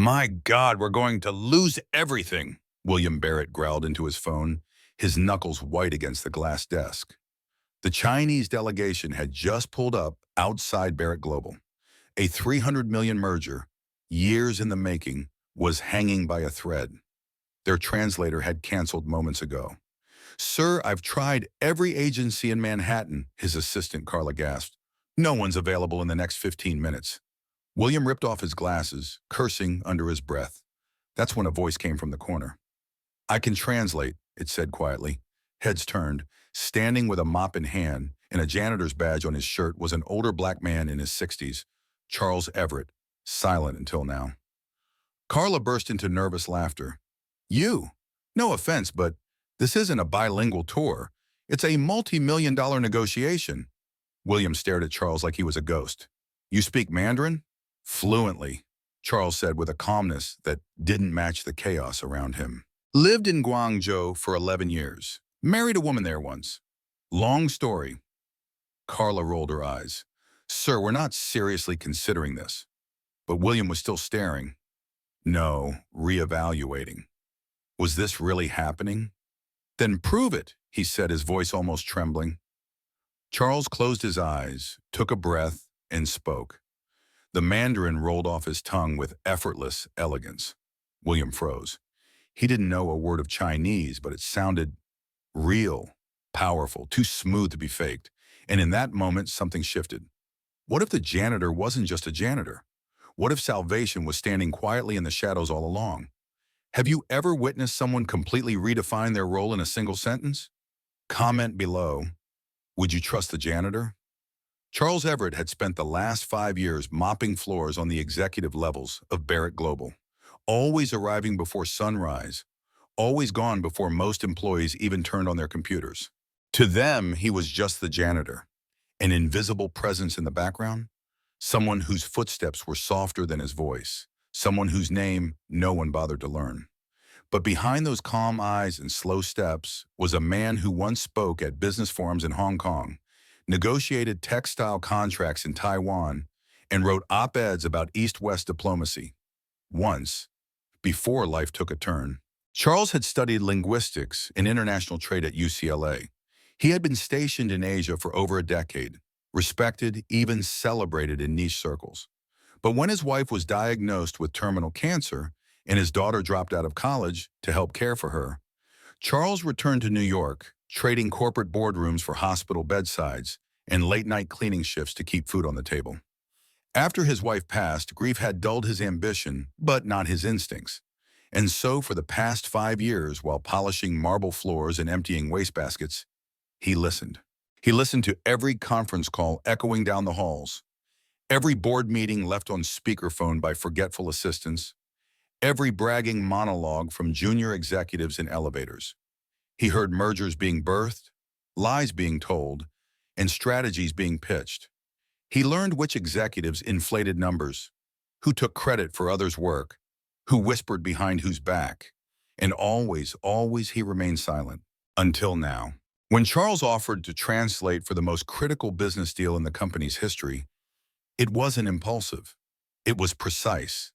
My God, we're going to lose everything, William Barrett growled into his phone, his knuckles white against the glass desk. The Chinese delegation had just pulled up outside Barrett Global. A 300 million merger, years in the making, was hanging by a thread. Their translator had canceled moments ago. "Sir, I've tried every agency in Manhattan," his assistant Carla gasped. "No one's available in the next 15 minutes. William ripped off his glasses, cursing under his breath. That's when a voice came from the corner. "I can translate," it said quietly. Heads turned. Standing with a mop in hand and a janitor's badge on his shirt was an older black man in his 60s, Charles Everett, silent until now. Carla burst into nervous laughter. "You? No offense, but this isn't a bilingual tour. It's a multi-million-dollar negotiation." William stared at Charles like he was a ghost. "You speak Mandarin?" "Fluently," Charles said with a calmness that didn't match the chaos around him. "Lived in Guangzhou for 11 years. Married a woman there once. Long story." Carla rolled her eyes. "Sir, we're not seriously considering this." But William was still staring. No, reevaluating. Was this really happening? "Then prove it," he said, his voice almost trembling. Charles closed his eyes, took a breath, and spoke. The Mandarin rolled off his tongue with effortless elegance. William froze. He didn't know a word of Chinese, but it sounded real, powerful, too smooth to be faked. And in that moment, something shifted. What if the janitor wasn't just a janitor? What if salvation was standing quietly in the shadows all along? Have you ever witnessed someone completely redefine their role in a single sentence? Comment below. Would you trust the janitor? Charles Everett had spent the last 5 years mopping floors on the executive levels of Barrett Global, always arriving before sunrise, always gone before most employees even turned on their computers. To them, he was just the janitor, an invisible presence in the background, someone whose footsteps were softer than his voice, someone whose name no one bothered to learn. But behind those calm eyes and slow steps was a man who once spoke at business forums in Hong Kong, negotiated textile contracts in Taiwan, and wrote op-eds about East-West diplomacy. Once, before life took a turn, Charles had studied linguistics and international trade at UCLA. He had been stationed in Asia for over a decade, respected, even celebrated in niche circles. But when his wife was diagnosed with terminal cancer and his daughter dropped out of college to help care for her, Charles returned to New York, trading corporate boardrooms for hospital bedsides and late-night cleaning shifts to keep food on the table. After his wife passed, grief had dulled his ambition, but not his instincts. And so for the past 5 years, while polishing marble floors and emptying wastebaskets, he listened. He listened to every conference call echoing down the halls, every board meeting left on speakerphone by forgetful assistants, every bragging monologue from junior executives in elevators. He heard mergers being birthed, lies being told, and strategies being pitched. He learned which executives inflated numbers, who took credit for others' work, who whispered behind whose back, and always he remained silent, until now. When Charles offered to translate for the most critical business deal in the company's history, it wasn't impulsive. It was precise.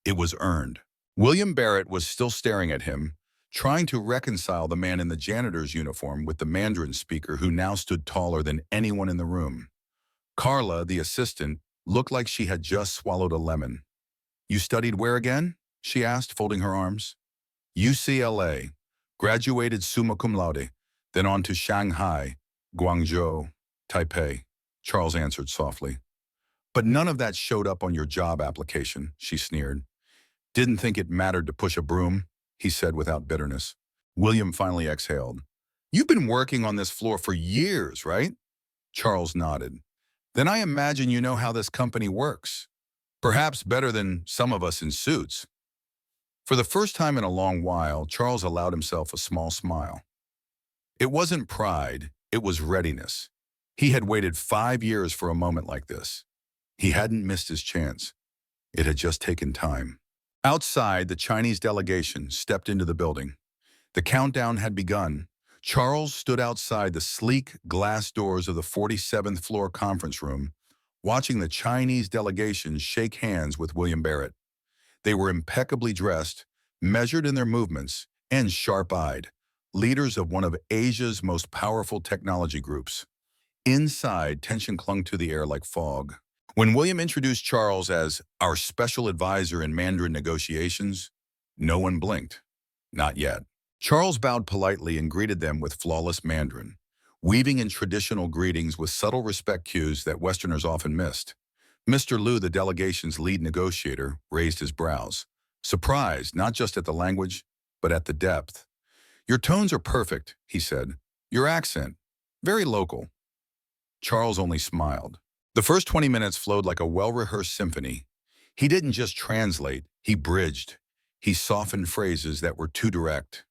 It was earned. William Barrett was still staring at him, trying to reconcile the man in the janitor's uniform with the Mandarin speaker who now stood taller than anyone in the room. Carla, the assistant, looked like she had just swallowed a lemon. "You studied where again?" she asked, folding her arms. "UCLA. Graduated summa cum laude, then on to Shanghai, Guangzhou, Taipei," Charles answered softly. "But none of that showed up on your job application," she sneered. "Didn't think it mattered to push a broom," he said without bitterness. William finally exhaled. "You've been working on this floor for years, right?" Charles nodded. "Then I imagine you know how this company works. Perhaps better than some of us in suits." For the first time in a long while, Charles allowed himself a small smile. It wasn't pride, it was readiness. He had waited 5 years for a moment like this. He hadn't missed his chance. It had just taken time. Outside, the Chinese delegation stepped into the building. The countdown had begun. Charles stood outside the sleek glass doors of the 47th floor conference room, watching the Chinese delegation shake hands with William Barrett. They were impeccably dressed, measured in their movements, and sharp-eyed, leaders of one of Asia's most powerful technology groups. Inside, tension clung to the air like fog. When William introduced Charles as our special advisor in Mandarin negotiations, no one blinked. Not yet. Charles bowed politely and greeted them with flawless Mandarin, weaving in traditional greetings with subtle respect cues that Westerners often missed. Mr. Liu, the delegation's lead negotiator, raised his brows, surprised not just at the language, but at the depth. "Your tones are perfect," he said. "Your accent, very local." Charles only smiled. The first 20 minutes flowed like a well-rehearsed symphony. He didn't just translate, he bridged. He softened phrases that were too direct,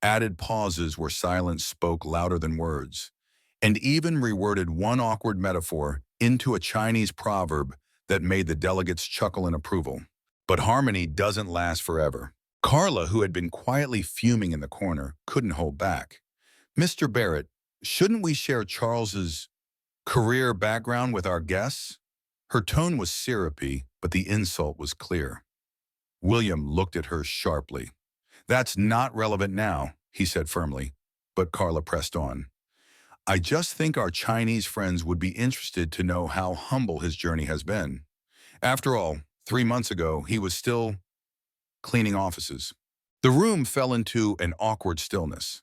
added pauses where silence spoke louder than words, and even reworded one awkward metaphor into a Chinese proverb that made the delegates chuckle in approval. But harmony doesn't last forever. Carla, who had been quietly fuming in the corner, couldn't hold back. "Mr. Barrett, shouldn't we share Charles's career background with our guests?" Her tone was syrupy, but the insult was clear. William looked at her sharply. "That's not relevant now," he said firmly, but Carla pressed on. "I just think our Chinese friends would be interested to know how humble his journey has been. After all, 3 months ago, he was still cleaning offices." The room fell into an awkward stillness.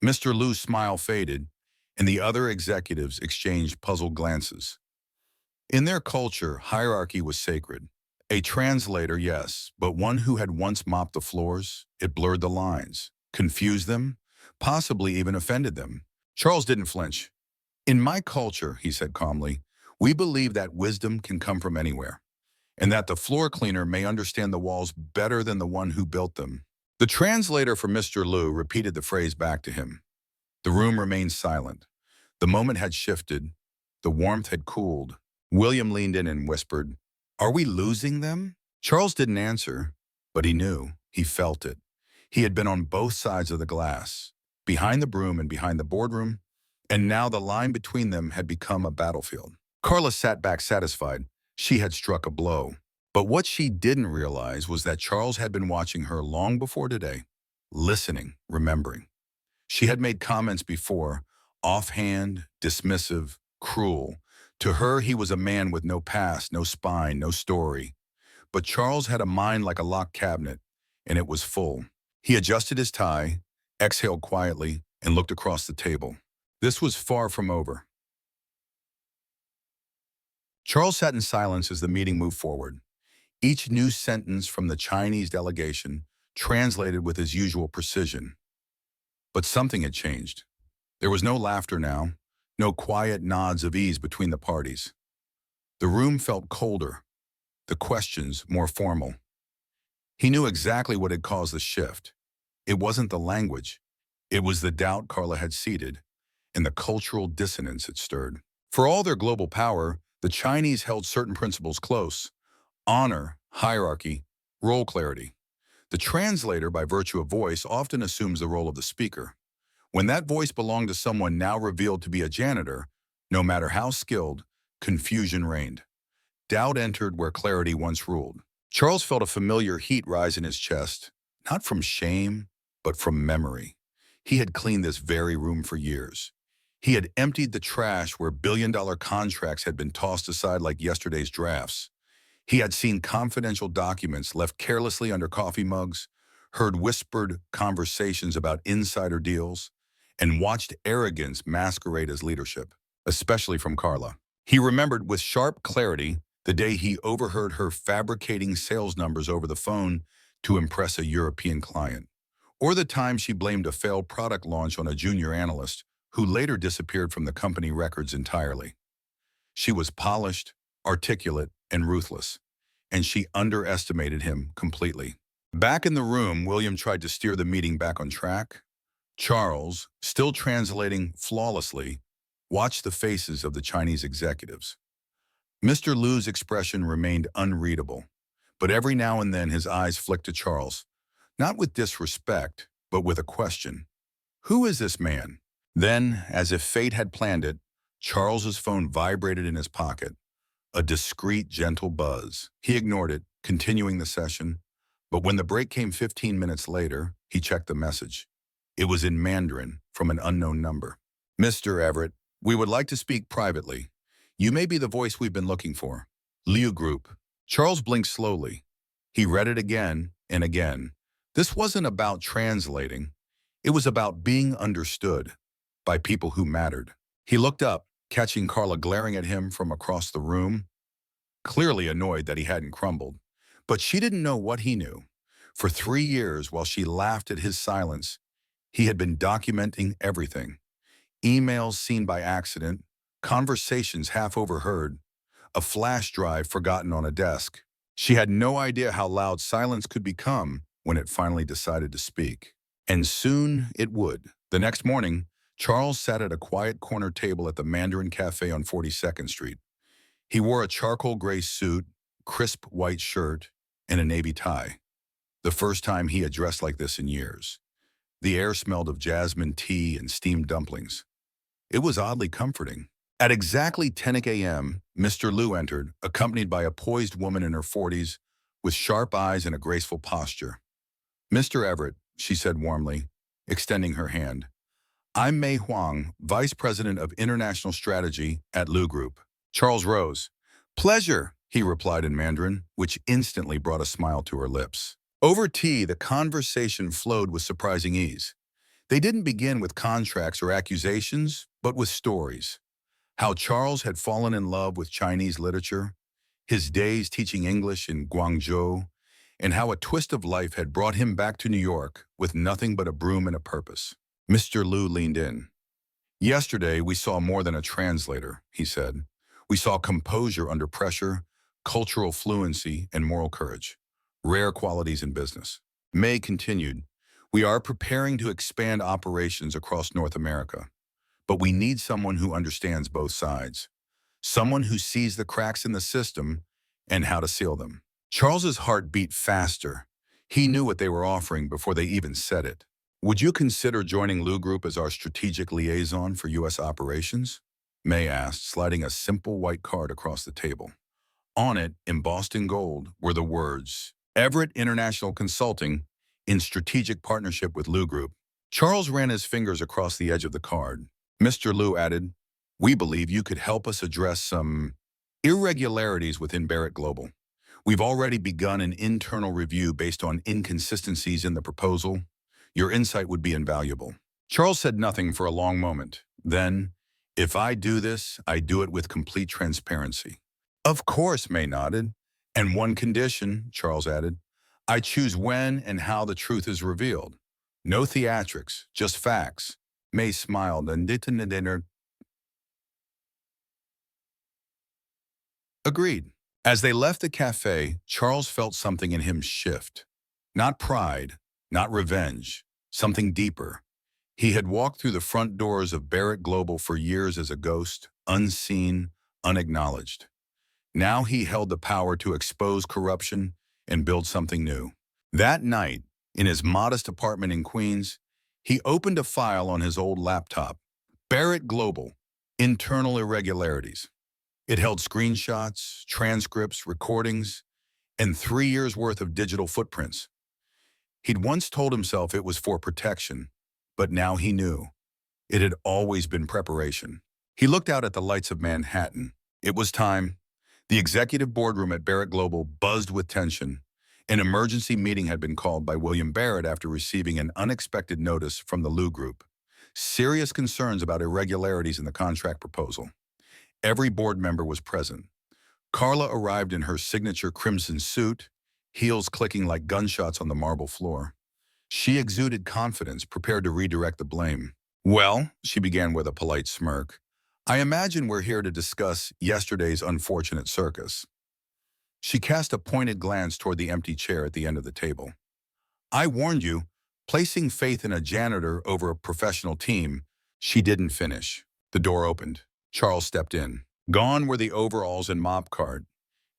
Mr. Liu's smile faded, and the other executives exchanged puzzled glances. In their culture, hierarchy was sacred. A translator, yes, but one who had once mopped the floors. It blurred the lines, confused them, possibly even offended them. Charles didn't flinch. "In my culture," he said calmly, "we believe that wisdom can come from anywhere, and that the floor cleaner may understand the walls better than the one who built them." The translator for Mr. Liu repeated the phrase back to him. The room remained silent. The moment had shifted. The warmth had cooled. William leaned in and whispered, "Are we losing them?" Charles didn't answer, but he knew. He felt it. He had been on both sides of the glass, behind the broom and behind the boardroom, and now the line between them had become a battlefield. Carla sat back satisfied. She had struck a blow. But what she didn't realize was that Charles had been watching her long before today, listening, remembering. She had made comments before, offhand, dismissive, cruel. To her, he was a man with no past, no spine, no story. But Charles had a mind like a locked cabinet, and it was full. He adjusted his tie, exhaled quietly, and looked across the table. This was far from over. Charles sat in silence as the meeting moved forward. Each new sentence from the Chinese delegation translated with his usual precision. But something had changed. There was no laughter now, no quiet nods of ease between the parties. The room felt colder, the questions more formal. He knew exactly what had caused the shift. It wasn't the language. It was the doubt Carla had seeded and the cultural dissonance it stirred. For all their global power, the Chinese held certain principles close: honor, hierarchy, role clarity. The translator, by virtue of voice, often assumes the role of the speaker. When that voice belonged to someone now revealed to be a janitor, no matter how skilled, confusion reigned. Doubt entered where clarity once ruled. Charles felt a familiar heat rise in his chest, not from shame, but from memory. He had cleaned this very room for years. He had emptied the trash where billion-dollar contracts had been tossed aside like yesterday's drafts. He had seen confidential documents left carelessly under coffee mugs, heard whispered conversations about insider deals, and watched arrogance masquerade as leadership, especially from Carla. He remembered with sharp clarity the day he overheard her fabricating sales numbers over the phone to impress a European client, or the time she blamed a failed product launch on a junior analyst who later disappeared from the company records entirely. She was polished, articulate, and ruthless, and she underestimated him completely. Back in the room, William tried to steer the meeting back on track. Charles, still translating flawlessly, watched the faces of the Chinese executives. Mr. Liu's expression remained unreadable, but every now and then his eyes flicked to Charles, not with disrespect, but with a question. Who is this man? Then, as if fate had planned it, Charles's phone vibrated in his pocket. A discreet, gentle buzz. He ignored it, continuing the session. But when the break came 15 minutes later, he checked the message. It was in Mandarin from an unknown number. Mr. Everett, we would like to speak privately. You may be the voice we've been looking for. Liu Group. Charles blinked slowly. He read it again and again. This wasn't about translating. It was about being understood by people who mattered. He looked up, catching Carla glaring at him from across the room, clearly annoyed that he hadn't crumbled. But she didn't know what he knew. For 3 years, while she laughed at his silence, he had been documenting everything. Emails seen by accident, conversations half overheard, a flash drive forgotten on a desk. She had no idea how loud silence could become when it finally decided to speak. And soon it would. The next morning, Charles sat at a quiet corner table at the Mandarin Cafe on 42nd Street. He wore a charcoal gray suit, crisp white shirt, and a navy tie. The first time he had dressed like this in years. The air smelled of jasmine tea and steamed dumplings. It was oddly comforting. At exactly 10 a.m., Mr. Liu entered, accompanied by a poised woman in her 40s, with sharp eyes and a graceful posture. Mr. Everett, she said warmly, extending her hand. I'm Mei Huang, Vice President of International Strategy at Liu Group. Charles rose. Pleasure, he replied in Mandarin, which instantly brought a smile to her lips. Over tea, the conversation flowed with surprising ease. They didn't begin with contracts or accusations, but with stories. How Charles had fallen in love with Chinese literature, his days teaching English in Guangzhou, and how a twist of life had brought him back to New York with nothing but a broom and a purpose. Mr. Liu leaned in. Yesterday, we saw more than a translator, he said. We saw composure under pressure, cultural fluency, and moral courage. Rare qualities in business. May continued, we are preparing to expand operations across North America, but we need someone who understands both sides, someone who sees the cracks in the system and how to seal them. Charles's heart beat faster. He knew what they were offering before they even said it. Would you consider joining Liu Group as our strategic liaison for U.S. operations? May asked, sliding a simple white card across the table. On it, embossed in gold, were the words, Everett International Consulting, in strategic partnership with Liu Group. Charles ran his fingers across the edge of the card. Mr. Liu added, we believe you could help us address some irregularities within Barrett Global. We've already begun an internal review based on inconsistencies in the proposal. Your insight would be invaluable. Charles said nothing for a long moment. Then, if I do this, I do it with complete transparency. Of course, May nodded. And one condition, Charles added, I choose when and how the truth is revealed. No theatrics, just facts. May smiled and agreed. As they left the cafe, Charles felt something in him shift. Not pride, not revenge, something deeper. He had walked through the front doors of Barrett Global for years as a ghost, unseen, unacknowledged. Now he held the power to expose corruption and build something new. That night, in his modest apartment in Queens, he opened a file on his old laptop. Barrett Global, Internal Irregularities. It held screenshots, transcripts, recordings, and 3 years' worth of digital footprints. He'd once told himself it was for protection, but now he knew. It had always been preparation. He looked out at the lights of Manhattan. It was time. The executive boardroom at Barrett Global buzzed with tension. An emergency meeting had been called by William Barrett after receiving an unexpected notice from the Liu Group. Serious concerns about irregularities in the contract proposal. Every board member was present. Carla arrived in her signature crimson suit, heels clicking like gunshots on the marble floor. She exuded confidence, prepared to redirect the blame. Well, she began with a polite smirk, I imagine we're here to discuss yesterday's unfortunate circus. She cast a pointed glance toward the empty chair at the end of the table. I warned you, placing faith in a janitor over a professional team. She didn't finish. The door opened. Charles stepped in. Gone were the overalls and mop cart.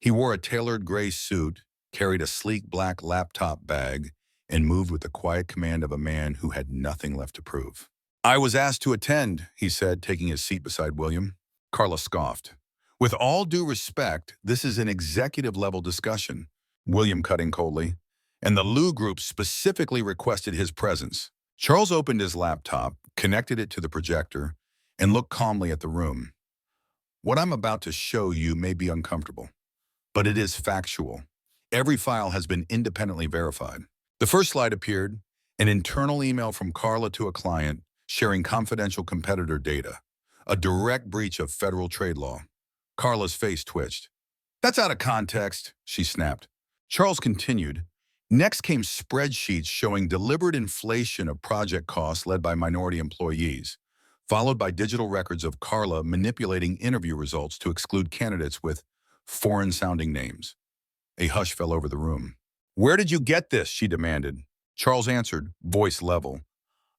He wore a tailored gray suit, carried a sleek black laptop bag, and moved with the quiet command of a man who had nothing left to prove. I was asked to attend, he said, taking his seat beside William. Carla scoffed. With all due respect, this is an executive-level discussion, William cut in coldly, and the Lu group specifically requested his presence. Charles opened his laptop, connected it to the projector, and looked calmly at the room. What I'm about to show you may be uncomfortable, but it is factual. Every file has been independently verified. The first slide appeared, an internal email from Carla to a client sharing confidential competitor data, a direct breach of federal trade law. Carla's face twitched. "That's out of context," she snapped. Charles continued. Next came spreadsheets showing deliberate inflation of project costs led by minority employees, followed by digital records of Carla manipulating interview results to exclude candidates with foreign-sounding names. A hush fell over the room. "Where did you get this?" she demanded. Charles answered, voice level.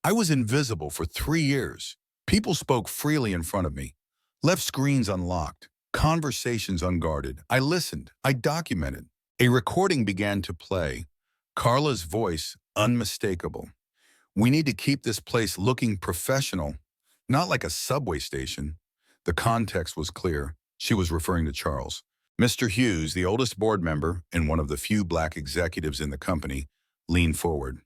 "I was invisible for 3 years. People spoke freely in front of me, left screens unlocked, conversations unguarded. I listened. I documented." A recording began to play, Carla's voice unmistakable. "We need to keep this place looking professional, not like a subway station." The context was clear. She was referring to Charles. Mr. Hughes, the oldest board member and one of the few black executives in the company, leaned forward.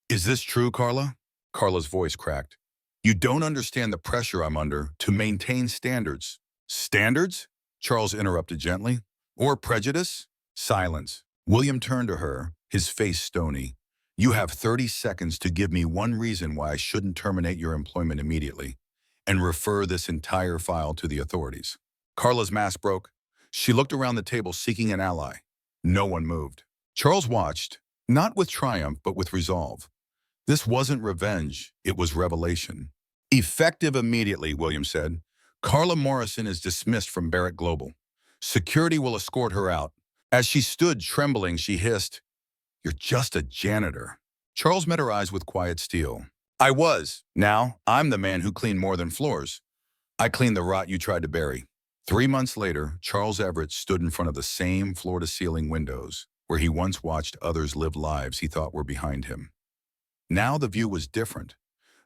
"Is this true, Carla?" Carla's voice cracked. "You don't understand the pressure I'm under to maintain standards." "Standards?" Charles interrupted gently. "Or prejudice?" Silence. William turned to her, his face stony. "You have 30 seconds to give me one reason why I shouldn't terminate your employment immediately and refer this entire file to the authorities." Carla's mask broke. She looked around the table seeking an ally. No one moved. Charles watched, not with triumph but with resolve. This wasn't revenge, it was revelation. "Effective immediately," William said. "Carla Morrison is dismissed from Barrett Global. Security will escort her out." As she stood trembling, she hissed, "You're just a janitor." Charles met her eyes with quiet steel. "I was. Now, I'm the man who cleaned more than floors. I cleaned the rot you tried to bury." 3 months later, Charles Everett stood in front of the same floor-to-ceiling windows where he once watched others live lives he thought were behind him. Now the view was different,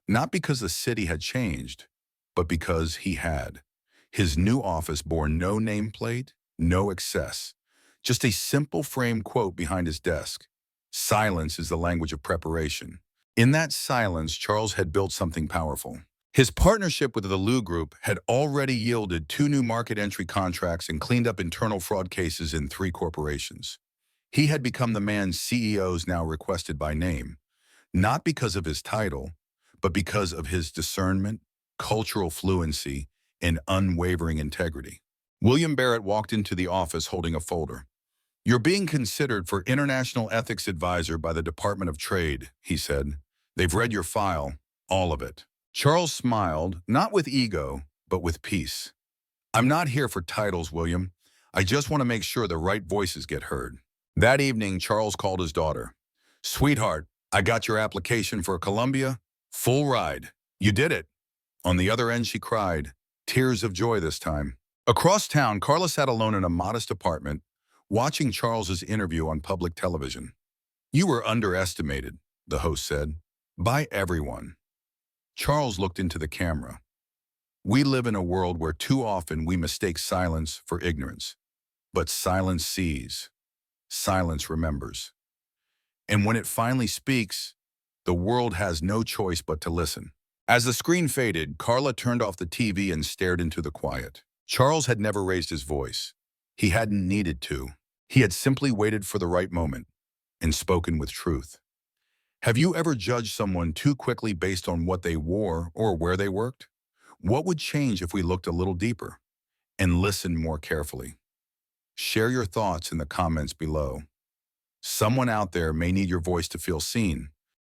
not because the city had changed, but because he had. His new office bore no nameplate, no excess, just a simple framed quote behind his desk. "Silence is the language of preparation." In that silence, Charles had built something powerful. His partnership with the Lu Group had already yielded 2 new market entry contracts and cleaned up internal fraud cases in 3 corporations. He had become the man CEOs now requested by name, not because of his title, but because of his discernment, cultural fluency, and unwavering integrity. William Barrett walked into the office holding a folder. "You're being considered for International Ethics Advisor by the Department of Trade," he said. "They've read your file, all of it." Charles smiled, not with ego, but with peace. "I'm not here for titles, William. I just want to make sure the right voices get heard." That evening, Charles called his daughter. "Sweetheart, I got your application for Columbia. Full ride. You did it." On the other end, she cried, tears of joy this time. Across town, Carla sat alone in a modest apartment, watching Charles's interview on public television. "You were underestimated," the host said, "by everyone." Charles looked into the camera. "We live in a world where too often we mistake silence for ignorance. But silence sees. Silence remembers. And when it finally speaks, the world has no choice but to listen." As the screen faded, Carla turned off the TV and stared into the quiet. Charles had never raised his voice. He hadn't needed to. He had simply waited for the right moment and spoken with truth. Have you ever judged someone too quickly based on what they wore or where they worked? What would change if we looked a little deeper and listened more carefully? Share your thoughts in the comments below. Someone out there may need your voice to feel seen.